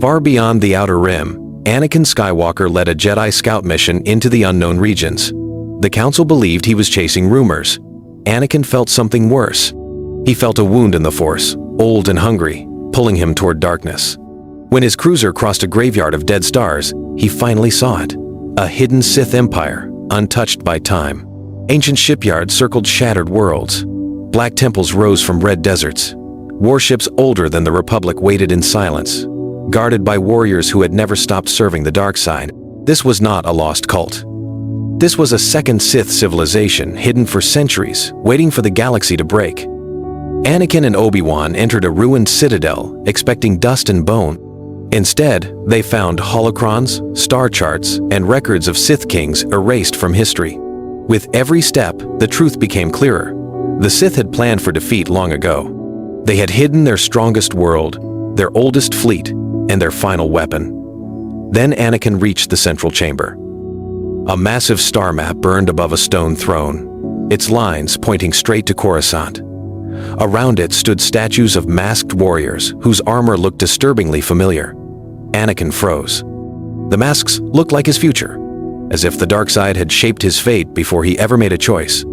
Far beyond the Outer Rim, Anakin Skywalker led a Jedi scout mission into the unknown regions. The Council believed he was chasing rumors. Anakin felt something worse. He felt a wound in the Force, old and hungry, pulling him toward darkness. When his cruiser crossed a graveyard of dead stars, he finally saw it. A hidden Sith Empire, untouched by time. Ancient shipyards circled shattered worlds. Black temples rose from red deserts. Warships older than the Republic waited in silence, guarded by warriors who had never stopped serving the dark side. This was not a lost cult. This was a second Sith civilization hidden for centuries, waiting for the galaxy to break. Anakin and Obi-Wan entered a ruined citadel, expecting dust and bone. Instead, they found holocrons, star charts, and records of Sith kings erased from history. With every step, the truth became clearer. The Sith had planned for defeat long ago. They had hidden their strongest world, their oldest fleet, and their final weapon. Then Anakin reached the central chamber. A massive star map burned above a stone throne, its lines pointing straight to Coruscant. Around it stood statues of masked warriors whose armor looked disturbingly familiar. Anakin froze. The masks looked like his future, as if the dark side had shaped his fate before he ever made a choice.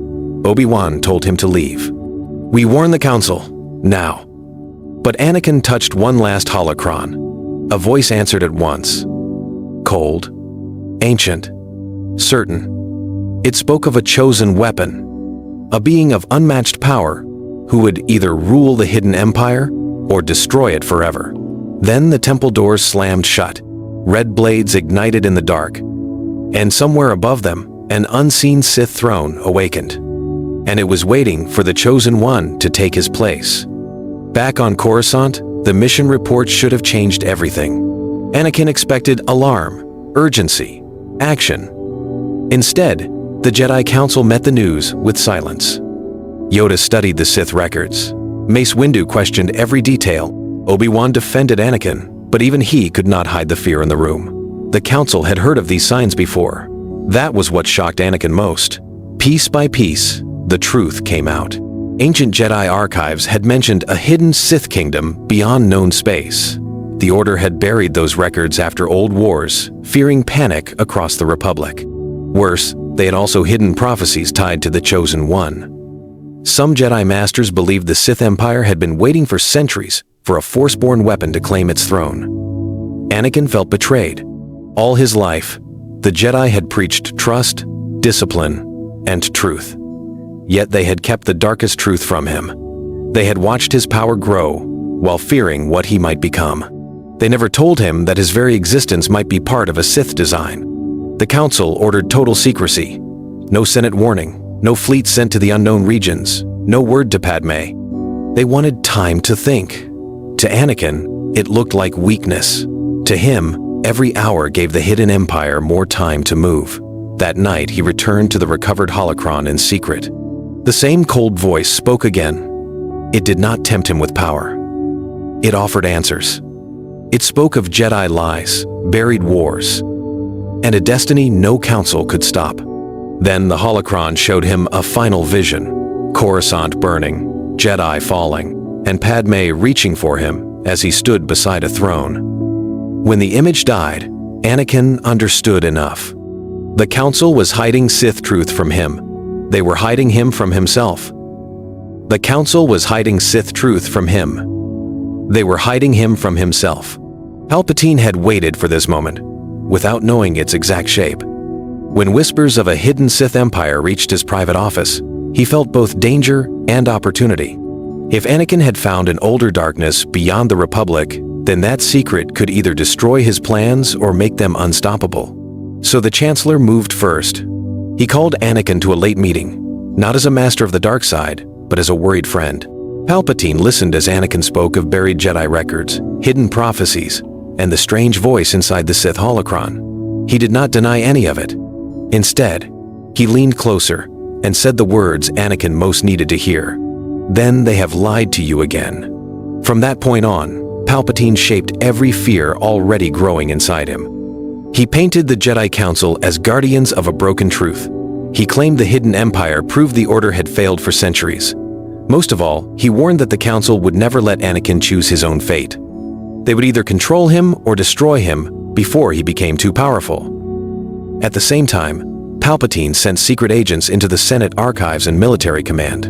Obi-Wan told him to leave. "We warn the Council, now." But Anakin touched one last holocron. A voice answered at once. Cold, ancient, certain. It spoke of a chosen weapon, a being of unmatched power who would either rule the hidden empire or destroy it forever. Then the temple doors slammed shut, red blades ignited in the dark, and somewhere above them, an unseen Sith throne awakened. And it was waiting for the Chosen One to take his place. Back on Coruscant, the mission report should have changed everything. Anakin expected alarm, urgency, action. Instead, the Jedi Council met the news with silence. Yoda studied the Sith records. Mace Windu questioned every detail. Obi-Wan defended Anakin, but even he could not hide the fear in the room. The Council had heard of these signs before. That was what shocked Anakin most. Piece by piece, the truth came out. Ancient Jedi archives had mentioned a hidden Sith kingdom beyond known space. The Order had buried those records after old wars, fearing panic across the Republic. Worse, they had also hidden prophecies tied to the Chosen One. Some Jedi Masters believed the Sith Empire had been waiting for centuries for a Force-born weapon to claim its throne. Anakin felt betrayed. All his life, the Jedi had preached trust, discipline, and truth. Yet they had kept the darkest truth from him. They had watched his power grow while fearing what he might become. They never told him that his very existence might be part of a Sith design. The Council ordered total secrecy. No Senate warning, no fleet sent to the unknown regions, no word to Padme. They wanted time to think. To Anakin, it looked like weakness. To him, every hour gave the hidden empire more time to move. That night, he returned to the recovered holocron in secret. The same cold voice spoke again. It did not tempt him with power. It offered answers. It spoke of Jedi lies, buried wars, and a destiny no council could stop. Then the holocron showed him a final vision. Coruscant burning, Jedi falling, and Padme reaching for him as he stood beside a throne. When the image died, Anakin understood enough. The Council was hiding Sith truth from him. They were hiding him from himself. The Council was hiding Sith truth from him. They were hiding him from himself. Palpatine had waited for this moment, without knowing its exact shape. When whispers of a hidden Sith Empire reached his private office, he felt both danger and opportunity. If Anakin had found an older darkness beyond the Republic, then that secret could either destroy his plans or make them unstoppable. So the Chancellor moved first. He called Anakin to a late meeting, not as a master of the dark side, but as a worried friend. Palpatine listened as Anakin spoke of buried Jedi records, hidden prophecies, and the strange voice inside the Sith holocron. He did not deny any of it. Instead, he leaned closer and said the words Anakin most needed to hear. "Then they have lied to you again." From that point on, Palpatine shaped every fear already growing inside him. He painted the Jedi Council as guardians of a broken truth. He claimed the hidden empire proved the Order had failed for centuries. Most of all, he warned that the Council would never let Anakin choose his own fate. They would either control him or destroy him before he became too powerful. At the same time, Palpatine sent secret agents into the Senate archives and military command.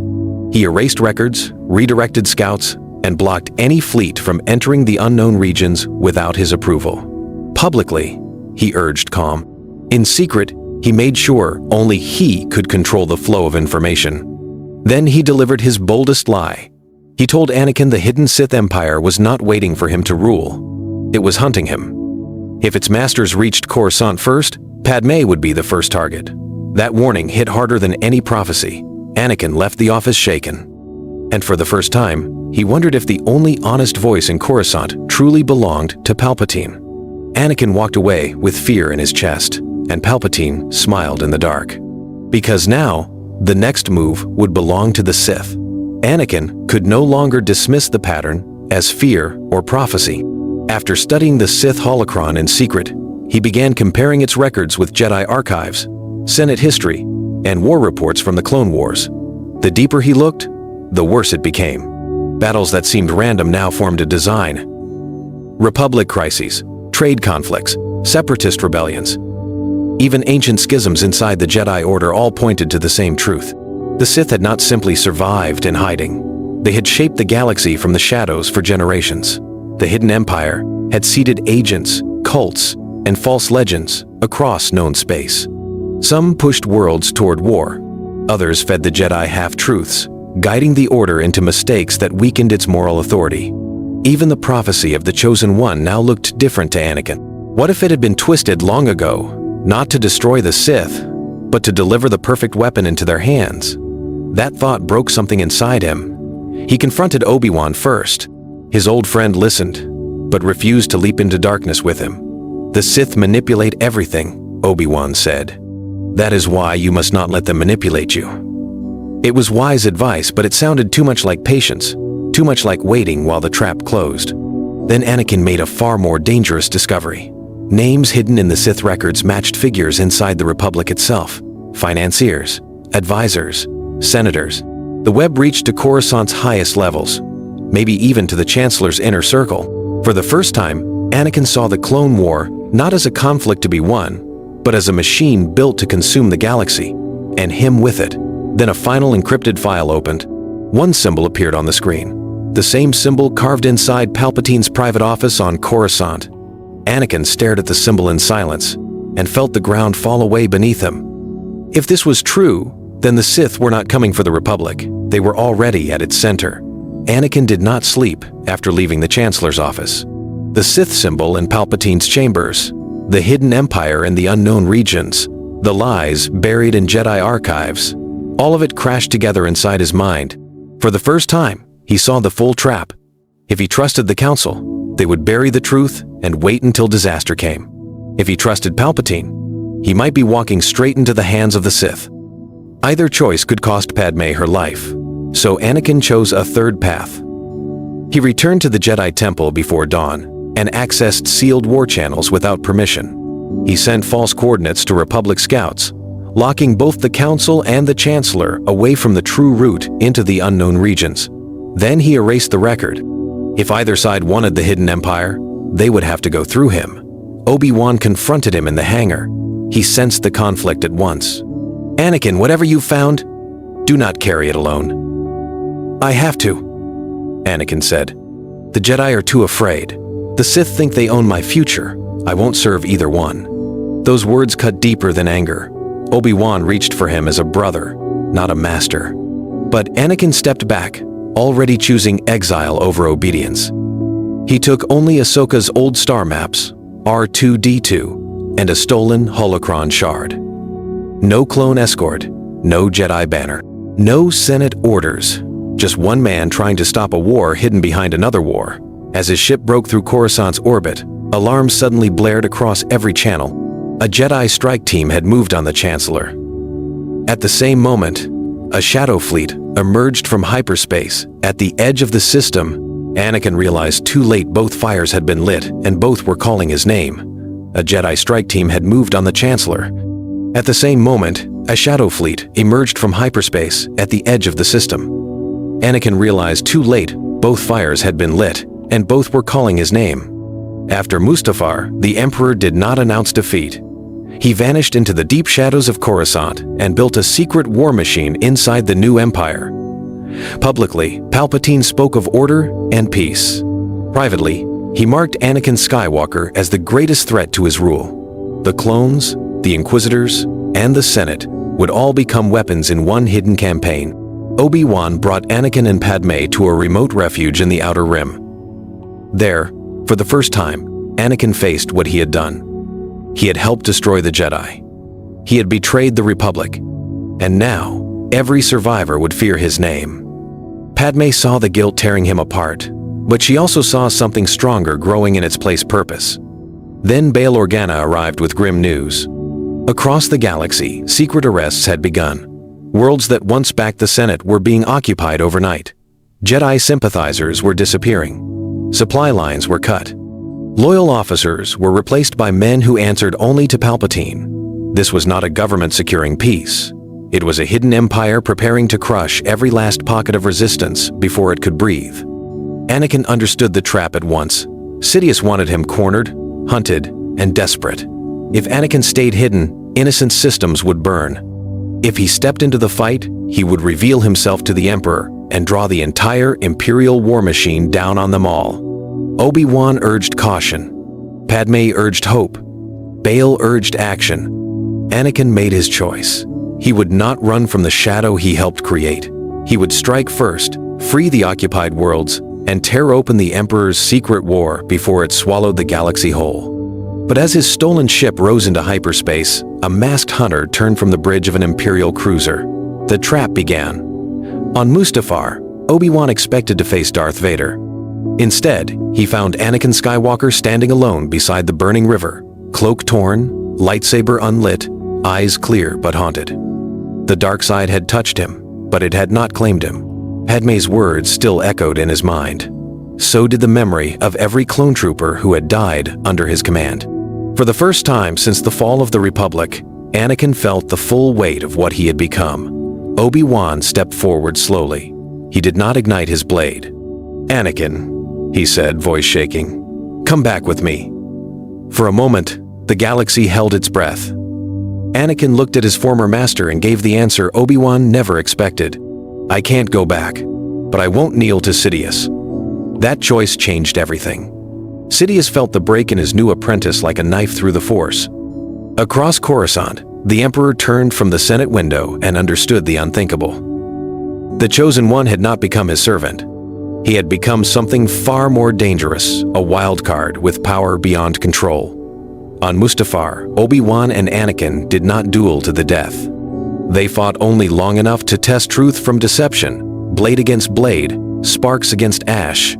He erased records, redirected scouts, and blocked any fleet from entering the unknown regions without his approval. Publicly, he urged calm. In secret, he made sure only he could control the flow of information. Then he delivered his boldest lie. He told Anakin the hidden Sith Empire was not waiting for him to rule. It was hunting him. If its masters reached Coruscant first, Padmé would be the first target. That warning hit harder than any prophecy. Anakin left the office shaken. And for the first time, he wondered if the only honest voice in Coruscant truly belonged to Palpatine. Anakin walked away with fear in his chest, and Palpatine smiled in the dark. Because now, the next move would belong to the Sith. Anakin could no longer dismiss the pattern as fear or prophecy. After studying the Sith holocron in secret, he began comparing its records with Jedi archives, Senate history, and war reports from the Clone Wars. The deeper he looked, the worse it became. Battles that seemed random now formed a design. Republic crises, trade conflicts, separatist rebellions. Even ancient schisms inside the Jedi Order all pointed to the same truth. The Sith had not simply survived in hiding. They had shaped the galaxy from the shadows for generations. The hidden empire had seeded agents, cults, and false legends across known space. Some pushed worlds toward war. Others fed the Jedi half-truths, guiding the Order into mistakes that weakened its moral authority. Even the prophecy of the Chosen One now looked different to Anakin. What if it had been twisted long ago, not to destroy the Sith, but to deliver the perfect weapon into their hands? That thought broke something inside him. He confronted Obi-Wan first. His old friend listened, but refused to leap into darkness with him. The Sith manipulate everything, Obi-Wan said. That is why you must not let them manipulate you. It was wise advice, but it sounded too much like patience, too much like waiting while the trap closed. Then Anakin made a far more dangerous discovery. Names hidden in the Sith records matched figures inside the Republic itself. Financiers, advisors, senators. The web reached to Coruscant's highest levels, maybe even to the Chancellor's inner circle. For the first time, Anakin saw the Clone War not as a conflict to be won, but as a machine built to consume the galaxy, and him with it. Then a final encrypted file opened. One symbol appeared on the screen, the same symbol carved inside Palpatine's private office on Coruscant. Anakin stared at the symbol in silence and felt the ground fall away beneath him. If this was true, then the Sith were not coming for the Republic. They were already at its center. Anakin did not sleep after leaving the Chancellor's office. The Sith symbol in Palpatine's chambers, the hidden empire in the unknown regions, the lies buried in Jedi archives, all of it crashed together inside his mind. For the first time, he saw the full trap. If he trusted the Council, they would bury the truth and wait until disaster came. If he trusted Palpatine, he might be walking straight into the hands of the Sith. Either choice could cost Padmé her life, so Anakin chose a third path. He returned to the Jedi Temple before dawn and accessed sealed war channels without permission. He sent false coordinates to Republic scouts, locking both the Council and the Chancellor away from the true route into the unknown regions. Then he erased the record. If either side wanted the hidden empire, they would have to go through him. Obi-Wan confronted him in the hangar. He sensed the conflict at once. Anakin, whatever you found, do not carry it alone. I have to, Anakin said. The Jedi are too afraid. The Sith think they own my future. I won't serve either one. Those words cut deeper than anger. Obi-Wan reached for him as a brother, not a master. But Anakin stepped back, already choosing exile over obedience. He took only Ahsoka's old star maps, R2-D2, and a stolen holocron shard. No clone escort, no Jedi banner, no Senate orders, just one man trying to stop a war hidden behind another war. As his ship broke through Coruscant's orbit, alarms suddenly blared across every channel. A Jedi strike team had moved on the Chancellor. At the same moment, a shadow fleet emerged from hyperspace at the edge of the system. Anakin realized too late both fires had been lit and both were calling his name. A Jedi strike team had moved on the Chancellor. At the same moment, a shadow fleet emerged from hyperspace at the edge of the system. Anakin realized too late both fires had been lit and both were calling his name. After Mustafar, the Emperor did not announce defeat. He vanished into the deep shadows of Coruscant and built a secret war machine inside the new Empire. Publicly, Palpatine spoke of order and peace. Privately, he marked Anakin Skywalker as the greatest threat to his rule. The clones, the Inquisitors, and the Senate would all become weapons in one hidden campaign. Obi-Wan brought Anakin and Padme to a remote refuge in the Outer Rim. There, for the first time, Anakin faced what he had done. He had helped destroy the Jedi. He had betrayed the Republic. And now, every survivor would fear his name. Padme saw the guilt tearing him apart, but she also saw something stronger growing in its place: purpose. Then Bail Organa arrived with grim news. Across the galaxy, secret arrests had begun. Worlds that once backed the Senate were being occupied overnight. Jedi sympathizers were disappearing. Supply lines were cut. Loyal officers were replaced by men who answered only to Palpatine. This was not a government securing peace. It was a hidden empire preparing to crush every last pocket of resistance before it could breathe. Anakin understood the trap at once. Sidious wanted him cornered, hunted, and desperate. If Anakin stayed hidden, innocent systems would burn. If he stepped into the fight, he would reveal himself to the Emperor and draw the entire Imperial war machine down on them all. Obi-Wan urged caution. Padme urged hope. Bail urged action. Anakin made his choice. He would not run from the shadow he helped create. He would strike first, free the occupied worlds, and tear open the Emperor's secret war before it swallowed the galaxy whole. But as his stolen ship rose into hyperspace, a masked hunter turned from the bridge of an Imperial cruiser. The trap began. On Mustafar, Obi-Wan expected to face Darth Vader. Instead, he found Anakin Skywalker standing alone beside the burning river, cloak torn, lightsaber unlit, eyes clear but haunted. The dark side had touched him, but it had not claimed him. Padme's words still echoed in his mind. So did the memory of every clone trooper who had died under his command. For the first time since the fall of the Republic, Anakin felt the full weight of what he had become. Obi-Wan stepped forward slowly. He did not ignite his blade. "Anakin," he said, voice shaking, "come back with me." For a moment, the galaxy held its breath. Anakin looked at his former master and gave the answer Obi-Wan never expected. "I can't go back, but I won't kneel to Sidious." That choice changed everything. Sidious felt the break in his new apprentice like a knife through the Force. Across Coruscant, the Emperor turned from the Senate window and understood the unthinkable. The Chosen One had not become his servant. He had become something far more dangerous, a wild card with power beyond control. On Mustafar, Obi-Wan and Anakin did not duel to the death. They fought only long enough to test truth from deception, blade against blade, sparks against ash.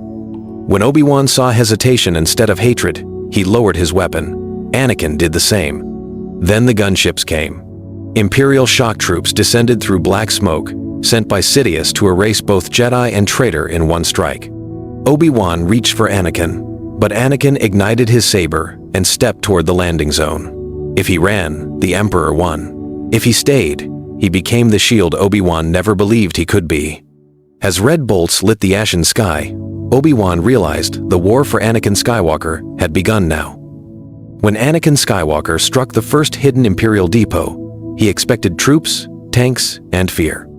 When Obi-Wan saw hesitation instead of hatred, he lowered his weapon. Anakin did the same. Then the gunships came. Imperial shock troops descended through black smoke, sent by Sidious to erase both Jedi and traitor in one strike. Obi-Wan reached for Anakin, but Anakin ignited his saber and stepped toward the landing zone. If he ran, the Emperor won. If he stayed, he became the shield Obi-Wan never believed he could be. As red bolts lit the ashen sky, Obi-Wan realized the war for Anakin Skywalker had begun now. When Anakin Skywalker struck the first hidden Imperial depot, he expected troops, tanks, and fear.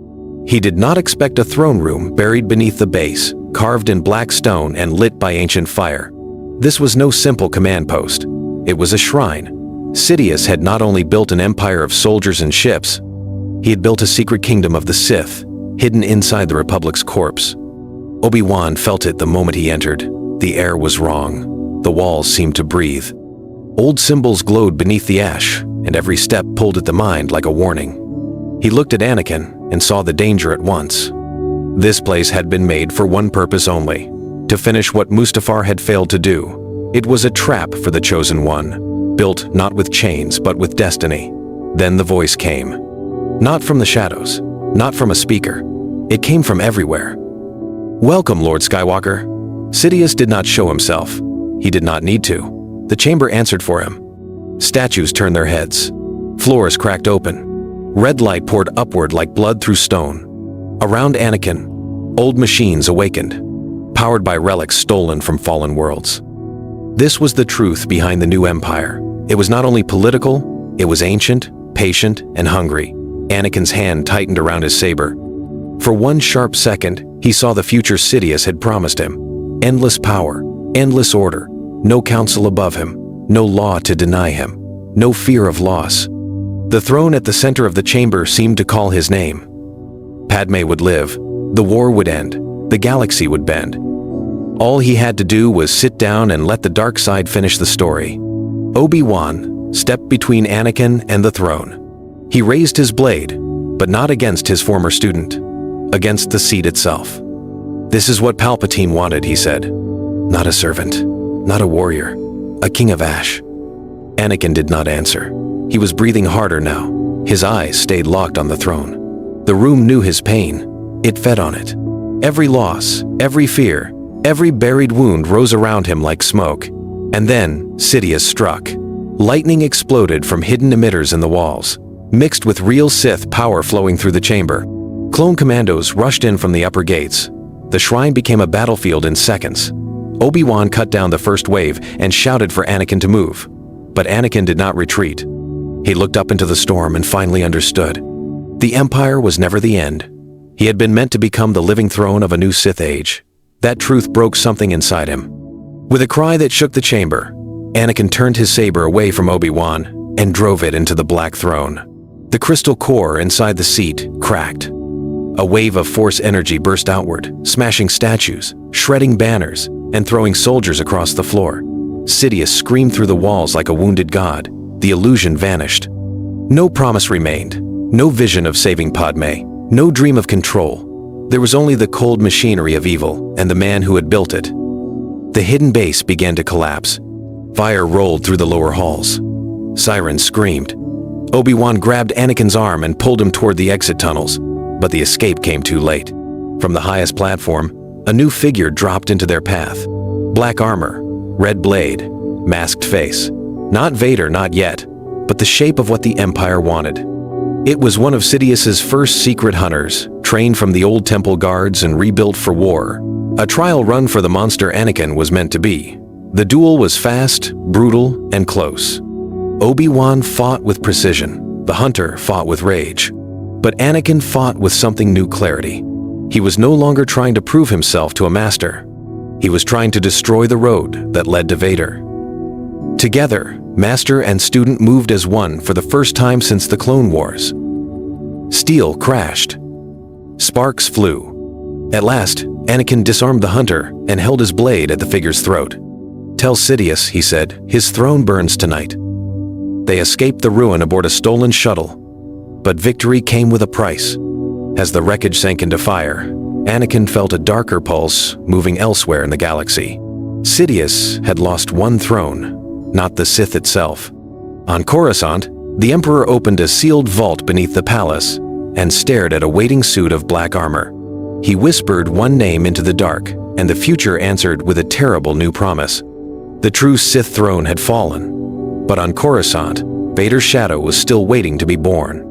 He did not expect a throne room buried beneath the base, carved in black stone and lit by ancient fire. This was no simple command post. It was a shrine. Sidious had not only built an empire of soldiers and ships, he had built a secret kingdom of the Sith, hidden inside the Republic's corpse. Obi-Wan felt it the moment he entered. The air was wrong. The walls seemed to breathe. Old symbols glowed beneath the ash, and every step pulled at the mind like a warning. He looked at Anakin and saw the danger at once. This place had been made for one purpose only, to finish what Mustafar had failed to do. It was a trap for the Chosen One, built not with chains but with destiny. Then the voice came. Not from the shadows, not from a speaker. It came from everywhere. "Welcome, Lord Skywalker." Sidious did not show himself. He did not need to. The chamber answered for him. Statues turned their heads. Floors cracked open. Red light poured upward like blood through stone. Around Anakin, old machines awakened. powered by relics stolen from fallen worlds. This was the truth behind the new empire. It was not only political, it was ancient, patient, and hungry. Anakin's hand tightened around his saber. For one sharp second, he saw the future Sidious had promised him. Endless power, endless order, no council above him, no law to deny him, no fear of loss. The throne at the center of the chamber seemed to call his name. Padme would live, the war would end, the galaxy would bend. All he had to do was sit down and let the dark side finish the story. Obi-Wan stepped between Anakin and the throne. He raised his blade, but not against his former student, against the seat itself. "This is what Palpatine wanted," he said. "Not a servant, not a warrior, a king of ash." Anakin did not answer. He was breathing harder now. His eyes stayed locked on the throne. The room knew his pain. It fed on it. Every loss, every fear, every buried wound rose around him like smoke. And then Sidious struck. Lightning exploded from hidden emitters in the walls, mixed with real Sith power flowing through the chamber. Clone commandos rushed in from the upper gates. The shrine became a battlefield in seconds. Obi-Wan cut down the first wave and shouted for Anakin to move. But Anakin did not retreat. He looked up into the storm and finally understood. The Empire was never the end. He had been meant to become the living throne of a new Sith age. That truth broke something inside him. With a cry that shook the chamber, Anakin turned his saber away from Obi-Wan and drove it into the black throne. The crystal core inside the seat cracked. A wave of force energy burst outward, smashing statues, shredding banners, and throwing soldiers across the floor. Sidious screamed through the walls like a wounded god. The illusion vanished. No promise remained, no vision of saving Padme, no dream of control. There was only the cold machinery of evil and the man who had built it. The hidden base began to collapse. Fire rolled through the lower halls. Sirens screamed. Obi-Wan grabbed Anakin's arm and pulled him toward the exit tunnels, but the escape came too late. From the highest platform, a new figure dropped into their path. Black armor, red blade, masked face. Not Vader, not yet, but the shape of what the Empire wanted. It was one of Sidious's first secret hunters, trained from the old temple guards and rebuilt for war. A trial run for the monster Anakin was meant to be. The duel was fast, brutal, and close. Obi-Wan fought with precision. The hunter fought with rage. But Anakin fought with something new: clarity. He was no longer trying to prove himself to a master. He was trying to destroy the road that led to Vader. Together, master and student moved as one for the first time since the Clone Wars. Steel crashed. Sparks flew. At last, Anakin disarmed the hunter and held his blade at the figure's throat. "Tell Sidious," he said, "his throne burns tonight." They escaped the ruin aboard a stolen shuttle. But victory came with a price. As the wreckage sank into fire, Anakin felt a darker pulse moving elsewhere in the galaxy. Sidious had lost one throne, not the Sith itself. On Coruscant, the Emperor opened a sealed vault beneath the palace and stared at a waiting suit of black armor. He whispered one name into the dark, and the future answered with a terrible new promise. The true Sith throne had fallen, but on Coruscant, Vader's shadow was still waiting to be born.